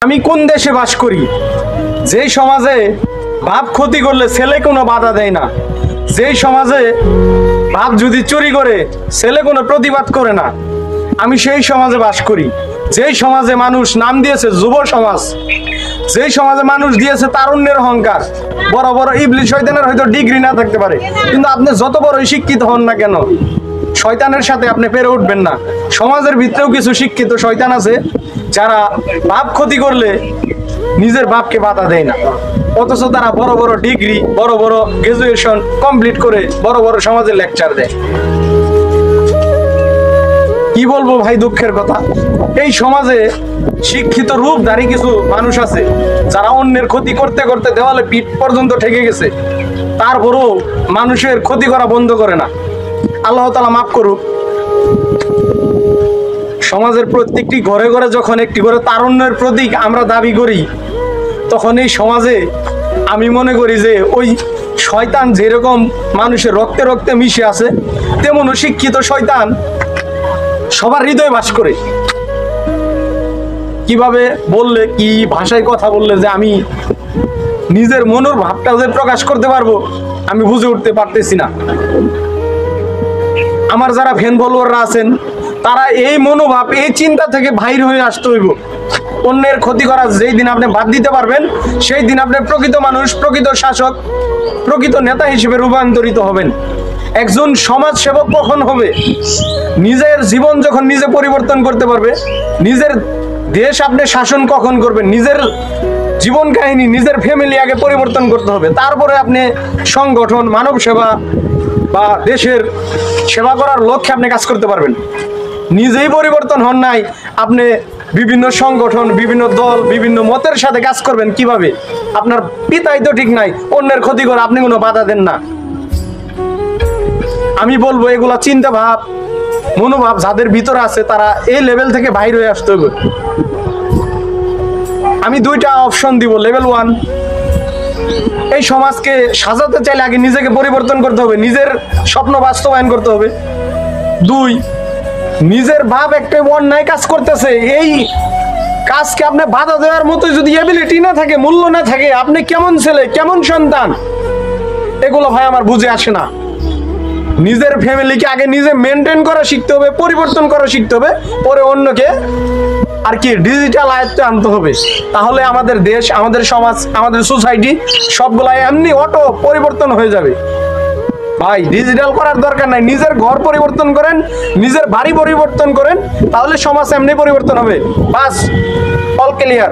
আমি কোন দেশে বাস করি যেই সমাজে বাপ ক্ষতি করলে ছেলে কোনো বাধা দেয় না, যেই সমাজে বাপ যদি চুরি করে ছেলে কোনো প্রতিবাদ করে না, আমি সেই সমাজে বাস করি। যেই সমাজে মানুষ নাম দিয়েছে যুব সমাজ, যেই সমাজে মানুষ দিয়েছে তারুণ্যের অহংকার। বড় বড় ইবলিস শয়তানের হয়তো ডিগ্রি না থাকতে পারে, কিন্তু আপনি যত বড় শিক্ষিত হন না কেন শয়তানের সাথে আপনি পেরে উঠবেন না। সমাজের ভিতরেও কিছু শিক্ষিত শয়তান আছে যারা বাপ ক্ষতি করলে নিজের বাপকে বাধা দেয় না, অথচ তারা বড় বড় ডিগ্রি বড় বড় গ্রাজুয়েশন কমপ্লিট করে বড় বড় সমাজে লেকচার দেয়। কি বলবো ভাই, দুঃখের কথা। এই সমাজে শিক্ষিত রূপধারী কিছু মানুষ আছে যারা অন্যের ক্ষতি করতে করতে দেওয়ালে পিঠ পর্যন্ত ঠেকে গেছে, তারপরও মানুষের ক্ষতি করা বন্ধ করে না। আল্লাহ তাআলা মাফ করুক। সমাজের প্রত্যেকটি ঘরে ঘরে যখন একটি করে তারুণ্যের প্রতীক আমরা দাবি করি, তখন এই সমাজে আমি মনে করি যে ওই শয়তান যেরকম মানুষের রক্তে রক্তে মিশে আছে, তেমন শিক্ষিত শয়তান সবার হৃদয়ে বাস করে। কিভাবে বললে, কি ভাষায় কথা বললে যে আমি নিজের মনের ভাবটা যে প্রকাশ করতে পারবো আমি বুঝে উঠতে পারতেছি না। আমার যারা ফ্যান ফলোয়াররা আছেন তারা এই মনোভাব এই চিন্তা থেকে বাইর হয়ে আসতে হইব। অন্যের ক্ষতি করা যেই দিন আপনি বাদ দিতে পারবেন, সেই দিন আপনি প্রকৃত মানুষ, প্রকৃত শাসক, প্রকৃত নেতা হিসেবে রূপান্তরিত হবেন। একজন সমাজ সেবক কখন হবে? নিজের জীবন যখন নিজে পরিবর্তন করতে পারবে। নিজের দেশ আপনি শাসন কখন করবেন? নিজের জীবন কাহিনী, নিজের ফ্যামিলি আগে পরিবর্তন করতে হবে, তারপরে আপনি সংগঠন, মানব সেবা বা দেশের সেবা করার লক্ষ্যে আপনি কাজ করতে পারবেন। নিজেই পরিবর্তন হন নাই, আপনি বিভিন্ন সংগঠন, বিভিন্ন দল, বিভিন্ন মতের সাথে কাজ করবেন কিভাবে? আপনার পিতাই তো ঠিক নাই, অন্যের ক্ষতি করে আপনি কোনো বাধা দেন না। আমি বলবো এগুলা চিন্তা ভাব, মনোভাব যাদের ভিতরে আছে তারা এই লেভেল থেকে বাইরে হয়ে আসতে হবে। আমি দুইটা অপশন দিব। লেভেল 1, এই সমাজকে সাজাতে চাইলে আগে নিজেকে পরিবর্তন করতে হবে, নিজের স্বপ্ন বাস্তবায়ন করতে হবে। 2, নিজের বাপ একটা অন্যায় কাজ করতেছে, এই কাজকে আপনি বাধা দেওয়ার মতো যদি এবিলিটি না থাকে, মূল্য না থাকে, আপনি কেমন ছেলে, কেমন সন্তান? এগুলো ভাই আমার বুঝে আসে না। নিজের ফ্যামিলিকে আগে নিজে মেনটেন করা শিখতে হবে, পরিবর্তন করা শিখতে হবে, পরে অন্যকে আর কি ডিজিটাল আয়ত্তে আনতে হবে। তাহলে আমাদের দেশ, আমাদের সমাজ, আমাদের সোসাইটি সবগুলাই এমনি অটো পরিবর্তন হয়ে যাবে। ভাই ডিজিটাল করার দরকার নাই, নিজের ঘর পরিবর্তন করেন, নিজের বাড়ি পরিবর্তন করেন, তাহলে সমাজ এমনি পরিবর্তন হবে। বাস, অল ক্লিয়ার।